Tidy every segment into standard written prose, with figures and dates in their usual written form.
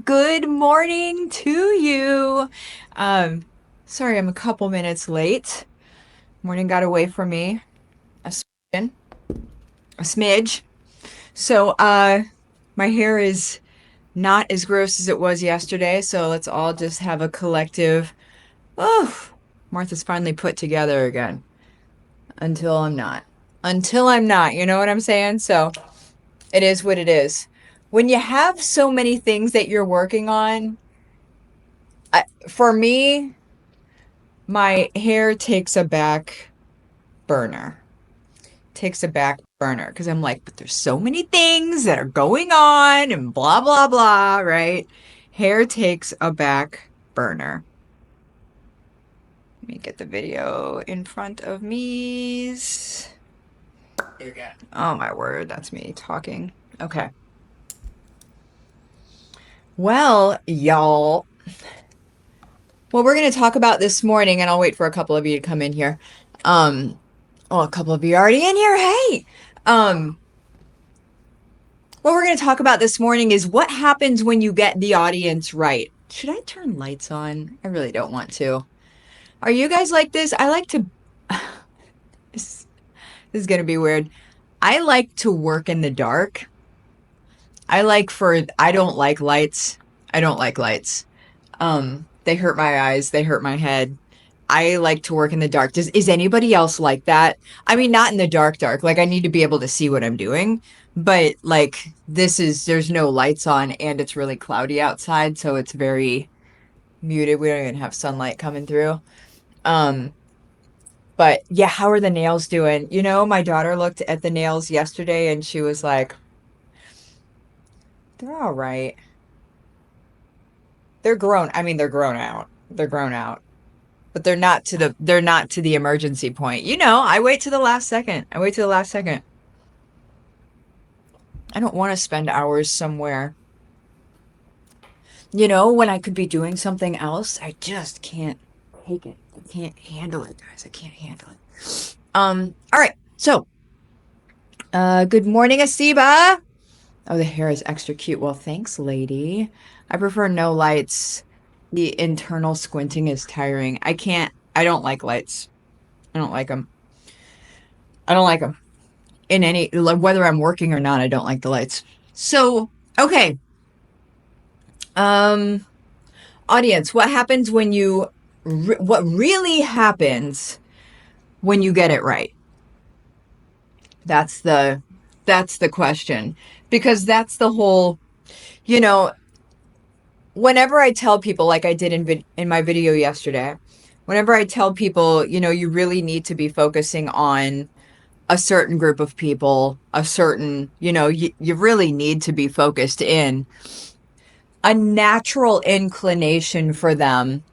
good morning to you. Um, Sorry I'm a couple minutes late. Morning got away from me a smidgen, a smidge. So, my hair is not as gross as it was yesterday, so let's all just have a collective, oh, Martha's finally put together again. Until I'm not. Until I'm not, you know what I'm saying? So, it is what it is. When you have so many things that you're working on, for me, my hair takes a back burner. Takes a back burner because I'm like, but there's so many things that are going on and blah, blah, blah, right? Hair takes a back burner. Let me get the video in front of me. There you go. Oh my word, that's me talking. Okay. Well, y'all, what we're going to talk about this morning, and I'll wait for a couple of you to come in here. Oh, a couple of you are already in here. Hey. Um, what we're going to talk about this morning is what happens when you get the audience right. Should I turn lights on? I really don't want to. Are you guys like this? I like to. This is going to be weird. I like to work in the dark. I don't like lights. I don't like lights. They hurt my eyes. They hurt my head. I like to work in the dark. Is anybody else like that? I mean, not in the dark. Like, I need to be able to see what I'm doing. But, like, there's no lights on and it's really cloudy outside. So it's very muted. We don't even have sunlight coming through. Um, but yeah, how are the nails doing? You know, my daughter looked at the nails yesterday and she was like, they're all right. They're grown. I mean, they're grown out. They're grown out. But they're not to the emergency point. You know, I wait to the last second. I wait to the last second. I don't want to spend hours somewhere. You know, when I could be doing something else, I just can't take it. I can't handle it, guys. I can't handle it. All right. So, good morning, Asiba. Oh, the hair is extra cute. Well, thanks, lady. I prefer no lights. The internal squinting is tiring. I don't like lights. I don't like them. I don't like them. In any, like, whether I'm working or not, I don't like the lights. So, okay. Um, Audience, what really happens when you get it right? That's the, that's the question. Because that's the whole, you know, whenever I tell people, like I did in my video yesterday, whenever I tell people, you know, you really need to be focusing on a certain group of people, a certain, you really need to be focused in. A natural inclination for them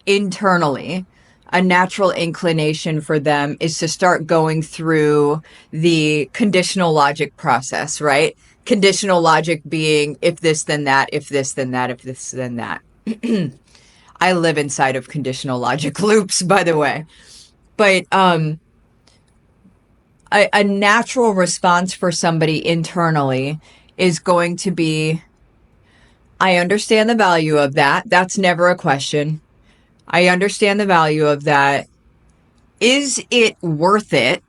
internally, a natural inclination for them is to start going through the conditional logic process, right? Conditional logic being if this, then that, if this, then that, if this, then that. I live inside of conditional logic loops, by the way. But a natural response for somebody internally is going to be, I understand the value of that. That's never a question. I understand the value of that. Is it worth it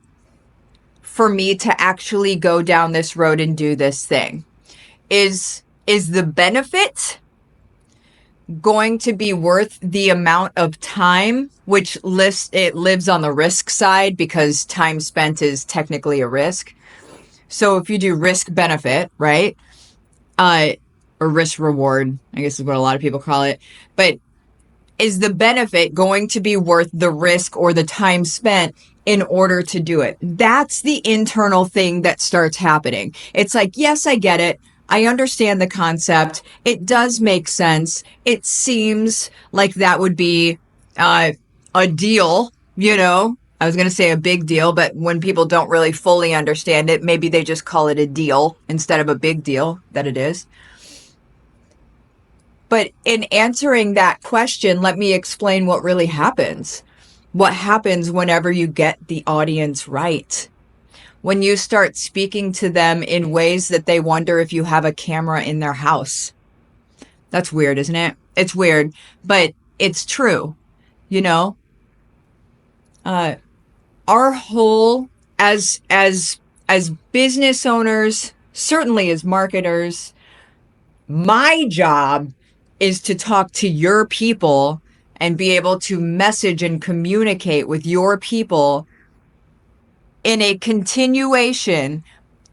for me to actually go down this road and do this thing? Is the benefit going to be worth the amount of time, which it lives on the risk side because time spent is technically a risk. So if you do risk benefit, right? Or risk reward, I guess is what a lot of people call it. But is the benefit going to be worth the risk or the time spent in order to do it? That's the internal thing that starts happening. It's like, yes, I get it. I understand the concept. It does make sense. It seems like that would be a deal, you know. I was going to say a big deal, but when people don't really fully understand it, maybe they just call it a deal instead of a big deal that it is. But in answering that question, let me explain what really happens. What happens whenever you get the audience right? When you start speaking to them in ways that they wonder if you have a camera in their house. That's weird, isn't it? It's weird, but it's true. You know, our whole as business owners, certainly as marketers, my job is to talk to your people and be able to message and communicate with your people in a continuation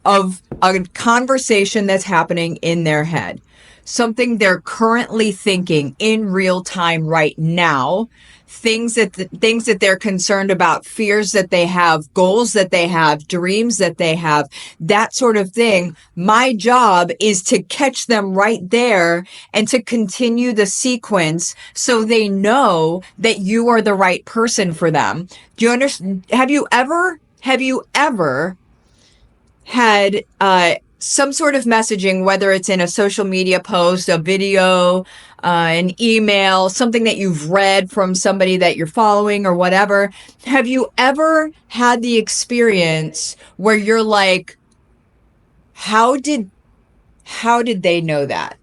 of a conversation that's happening in their head, something they're currently thinking in real time right now, things that they're concerned about, fears that they have, goals that they have, dreams that they have, that sort of thing. My job is to catch them right there and to continue the sequence so they know that you are the right person for them. Do you understand? Have you ever had some sort of messaging, whether it's in a social media post, a video, an email, something that you've read from somebody that you're following or whatever? Have you ever had the experience where you're like, how did they know that?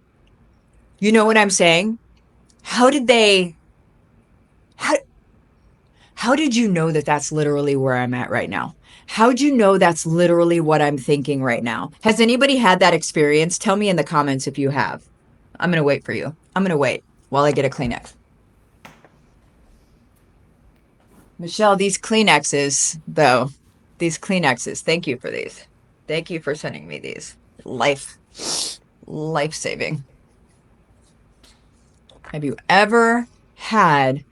You know what I'm saying? How did you know that that's literally where I'm at right now? How'd you know that's literally what I'm thinking right now? Has anybody had that experience? Tell me in the comments if you have. I'm going to wait for you. I'm going to wait while I get a Kleenex. Michelle, these Kleenexes, though, thank you for these. Thank you for sending me these. Life-saving. Have you ever had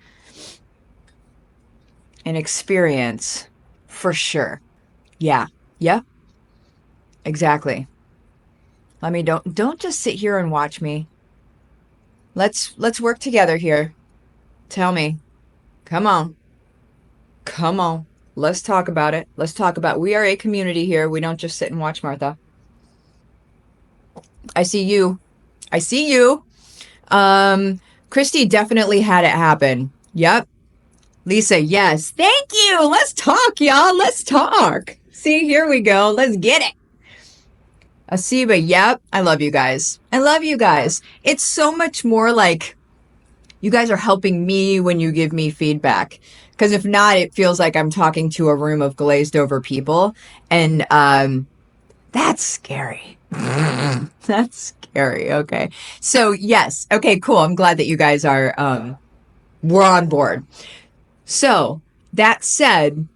an experience? For sure. Yeah. Exactly. Don't just sit here and watch me. Let's work together here. Tell me. Come on. Let's talk about it. We are a community here. We don't just sit and watch, Martha. I see you. Christy definitely had it happen. Yep. Lisa, yes. Thank you. Let's talk, y'all. Let's talk. See, here we go. Let's get it. Asiba, yep. I love you guys. It's so much more like you guys are helping me when you give me feedback. Because if not, it feels like I'm talking to a room of glazed over people. And that's scary. That's scary. Okay. So, yes. Okay, cool. I'm glad that you guys are, we're on board. So, that said,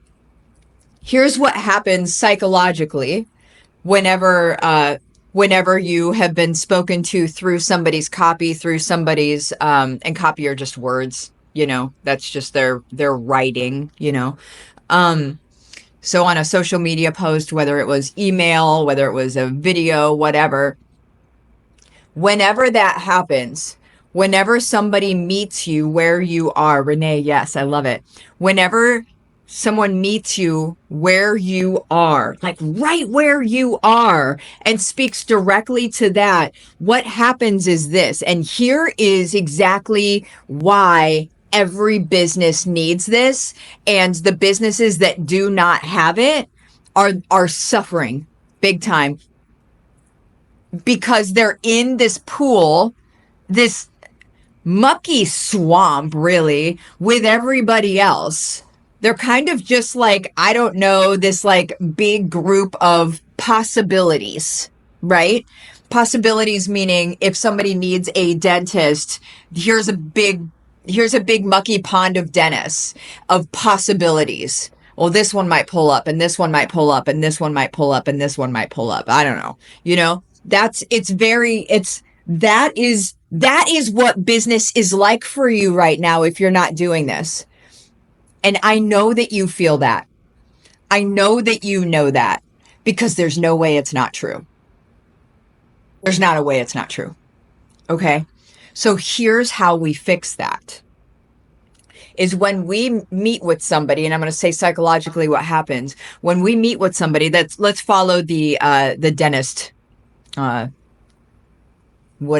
here's what happens psychologically whenever you have been spoken to through somebody's copy, and copy are just words, that's just their writing, so on a social media post, whether it was email, whether it was a video, whatever, whenever that happens, whenever somebody meets you where you are, Renee, yes, I love it. Whenever someone meets you where you are, like right where you are, and speaks directly to that, what happens is this, and here is exactly why every business needs this, and the businesses that do not have it are suffering big time because they're in this pool, this mucky swamp, really, with everybody else. They're kind of just like, I don't know, this like big group of possibilities, right? Possibilities meaning if somebody needs a dentist, here's a big mucky pond of dentists, of possibilities. Well, this one might pull up, and this one might pull up, and this one might pull up, and this one might pull up. I don't know. That is what business is like for you right now if you're not doing this. And I know that you feel that. I know that you know that because there's no way it's not true. There's not a way it's not true. Okay? So here's how we fix that. Is when we meet with somebody, and I'm going to say psychologically what happens when we meet with somebody. Let's follow the dentist. What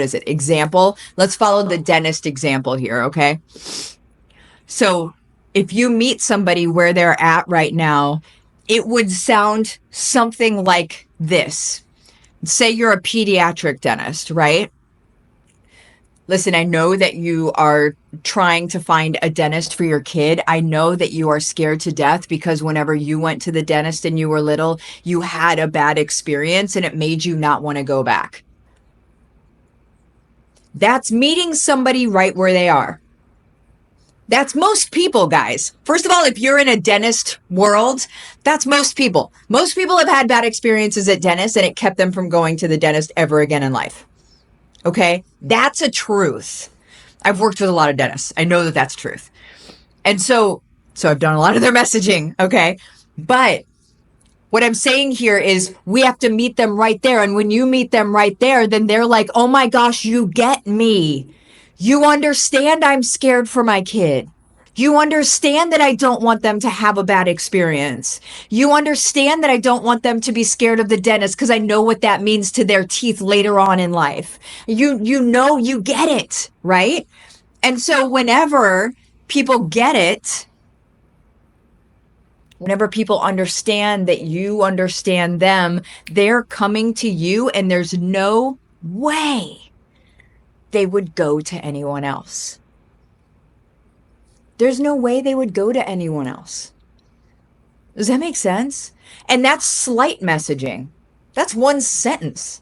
is it? Example. Let's follow the dentist example here. Okay. So if you meet somebody where they're at right now, it would sound something like this. Say you're a pediatric dentist, right? Listen, I know that you are trying to find a dentist for your kid. I know that you are scared to death because whenever you went to the dentist and you were little, you had a bad experience and it made you not want to go back. That's meeting somebody right where they are. That's most people, guys. First of all, if you're in a dentist world, that's most people. Most people have had bad experiences at dentists and it kept them from going to the dentist ever again in life. Okay? That's a truth. I've worked with a lot of dentists. I know that that's truth. And so I've done a lot of their messaging. Okay? But what I'm saying here is we have to meet them right there. And when you meet them right there, then they're like, oh my gosh, you get me. You understand I'm scared for my kid. You understand that I don't want them to have a bad experience. You understand that I don't want them to be scared of the dentist because I know what that means to their teeth later on in life. You know, you get it, right? And so whenever people get it, whenever people understand that you understand them, they're coming to you and there's no way they would go to anyone else. There's no way they would go to anyone else. Does that make sense? And that's slight messaging. That's one sentence.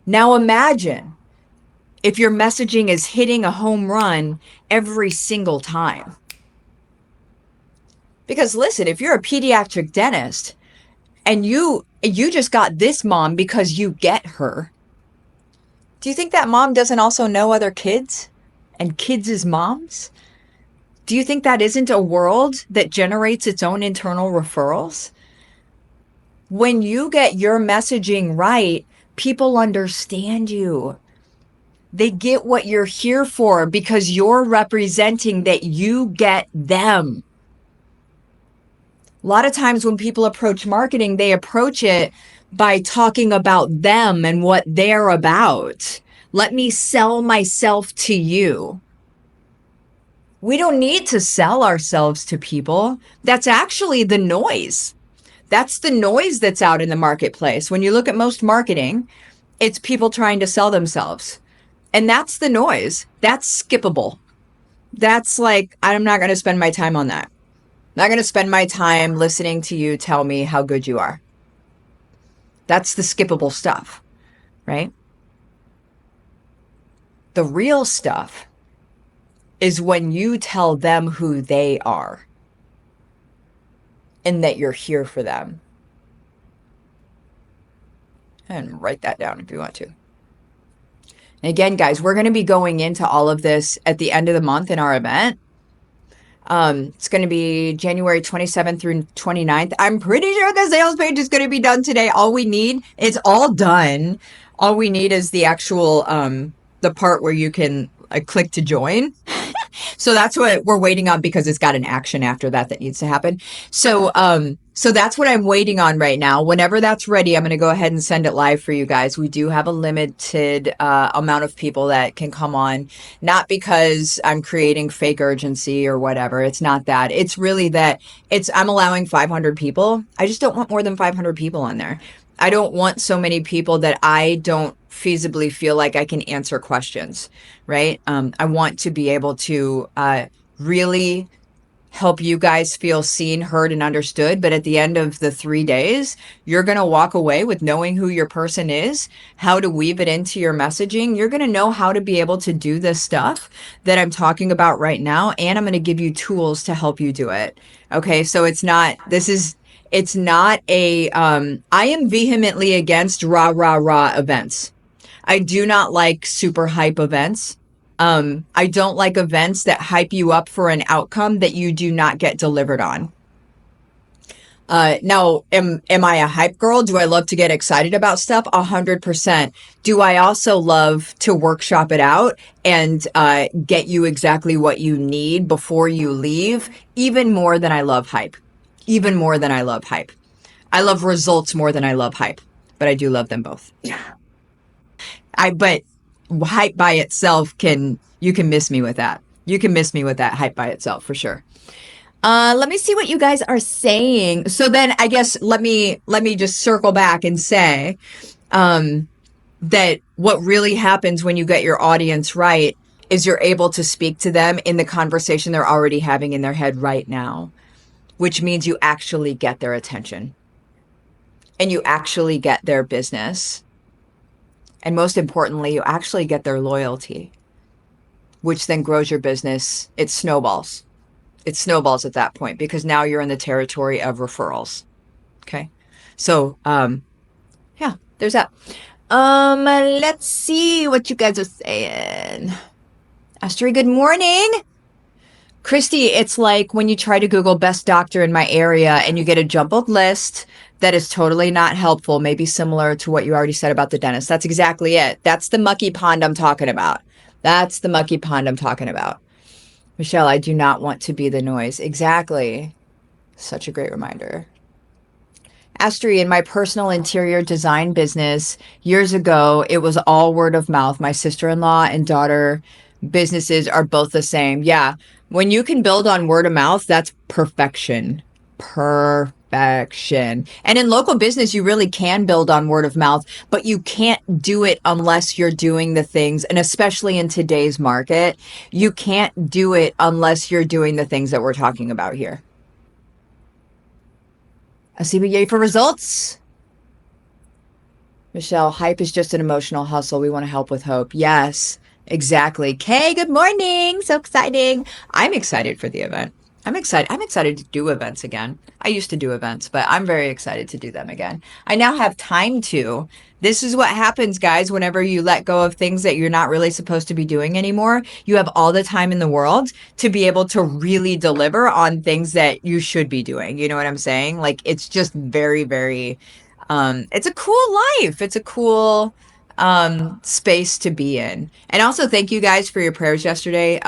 Now imagine if your messaging is hitting a home run every single time. Because listen, if you're a pediatric dentist and you just got this mom because you get her, do you think that mom doesn't also know other kids and kids' moms? Do you think that isn't a world that generates its own internal referrals? When you get your messaging right, people understand you. They get what you're here for because you're representing that you get them. A lot of times when people approach marketing, they approach it by talking about them and what they're about. Let me sell myself to you. We don't need to sell ourselves to people. That's actually the noise. That's the noise that's out in the marketplace. When you look at most marketing, it's people trying to sell themselves. And that's the noise. That's skippable. That's like, I'm not going to spend my time on that. I'm not going to spend my time listening to you tell me how good you are. That's the skippable stuff, right? The real stuff is when you tell them who they are and that you're here for them. And write that down if you want to. And again, guys, we're going to be going into all of this at the end of the month in our event. It's going to be January 27th through 29th. I'm pretty sure the sales page is going to be done today. All we need, it's all done. All we need is the actual, the part where you can click to join. So that's what we're waiting on because it's got an action after that needs to happen. So that's what I'm waiting on right now. Whenever that's ready, I'm going to go ahead and send it live for you guys. We do have a limited amount of people that can come on, not because I'm creating fake urgency or whatever. It's not that. It's really that I'm allowing 500 people. I just don't want more than 500 people on there. I don't want so many people that I don't feasibly feel like I can answer questions, right? I want to be able to really help you guys feel seen, heard, and understood. But at the end of the 3 days, you're going to walk away with knowing who your person is, how to weave it into your messaging. You're going to know how to be able to do this stuff that I'm talking about right now. And I'm going to give you tools to help you do it. Okay. So it's not a, I am vehemently against rah, rah, rah events. I do not like super hype events. I don't like events that hype you up for an outcome that you do not get delivered on. Now, am I a hype girl? Do I love to get excited about stuff? 100%. Do I also love to workshop it out and get you exactly what you need before you leave? Even more than I love hype. Even more than I love hype. I love results more than I love hype, but I do love them both. But hype by itself you can miss me with that. You can miss me with that hype by itself for sure. Let me see what you guys are saying. So then I guess let me just circle back and say, that what really happens when you get your audience right is you're able to speak to them in the conversation they're already having in their head right now, which means you actually get their attention and you actually get their business. And most importantly, you actually get their loyalty, which then grows your business. It snowballs. It snowballs at that point because now you're in the territory of referrals. Okay. So, yeah, there's that. Let's see what you guys are saying. Astery, good morning. Christy, it's like when you try to Google best doctor in my area and you get a jumbled list that is totally not helpful, maybe similar to what you already said about the dentist. That's exactly it. That's the mucky pond I'm talking about. That's the mucky pond I'm talking about. Michelle, I do not want to be the noise. Exactly. Such a great reminder. Astery, in my personal interior design business years ago, it was all word of mouth. My sister-in-law and daughter businesses are both the same. Yeah. When you can build on word of mouth, that's perfection. Perfection. And in local business, you really can build on word of mouth, but you can't do it unless you're doing the things. And especially in today's market, you can't do it unless you're doing the things that we're talking about here. Yay for results. Michelle, hype is just an emotional hustle. We want to help with hope. Yes, exactly. Kay, good morning. So exciting. I'm excited for the event. I'm excited. I'm excited to do events again. I used to do events, but I'm very excited to do them again. I now have time to. This is what happens, guys, whenever you let go of things that you're not really supposed to be doing anymore. You have all the time in the world to be able to really deliver on things that you should be doing. You know what I'm saying? Like, it's just very, very, it's a cool life. It's a cool space to be in. And also thank you guys for your prayers yesterday.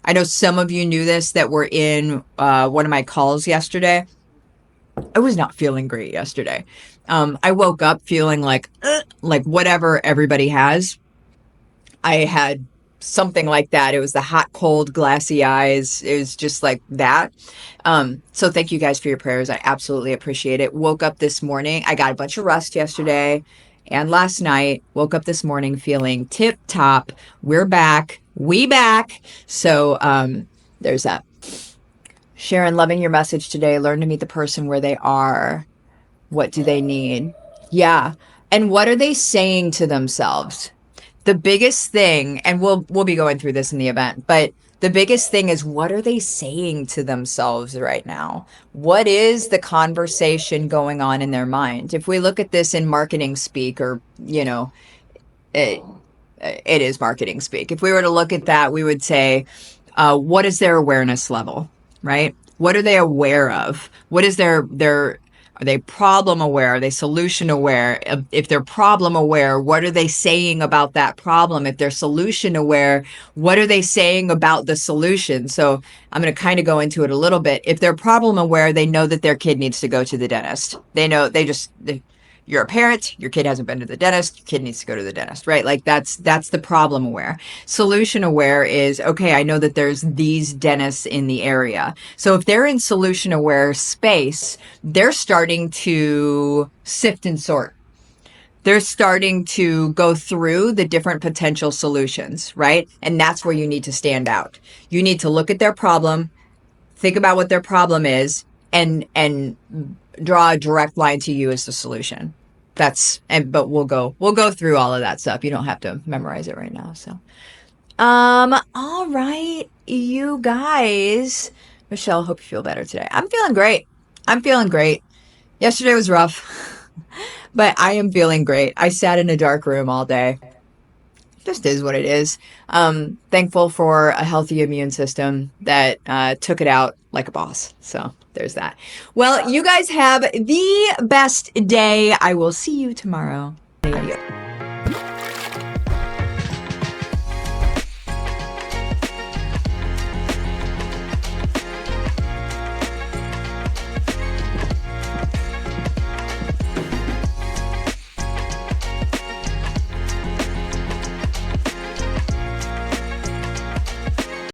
I know some of you knew this that were in one of my calls yesterday. I was not feeling great yesterday. I woke up feeling like whatever everybody has. I had something like that. It was the hot, cold, glassy eyes. It was just like that. So thank you guys for your prayers. I absolutely appreciate it. Woke up this morning. I got a bunch of rest yesterday and last night. Woke up this morning feeling tip top. We're back. We back. So there's that. Sharon, loving your message today. Learn to meet the person where they are. What do they need? Yeah. And what are they saying to themselves? The biggest thing, and we'll be going through this in the event, but the biggest thing is, what are they saying to themselves right now? What is the conversation going on in their mind? If we look at this in marketing speak, or, it is marketing speak. If we were to look at that, we would say, what is their awareness level, right? What are they aware of? What is are they problem aware? Are they solution aware? If they're problem aware, what are they saying about that problem? If they're solution aware, what are they saying about the solution? So I'm going to kind of go into it a little bit. If they're problem aware, they know that their kid needs to go to the dentist. They know you're a parent, your kid hasn't been to the dentist, your kid needs to go to the dentist, right? Like that's the problem aware. Solution aware is, okay, I know that there's these dentists in the area. So if they're in solution aware space, they're starting to sift and sort. They're starting to go through the different potential solutions, right? And that's where you need to stand out. You need to look at their problem, think about what their problem is, and draw a direct line to you as the solution. But we'll go through all of that stuff. You don't have to memorize it right now. So, all right, you guys. Michelle, hope you feel better today. I'm feeling great. Yesterday was rough, but I am feeling great. I sat in a dark room all day. Just is what it is. Thankful for a healthy immune system that took it out like a boss. So there's that. Well, you guys have the best day. I will see you tomorrow.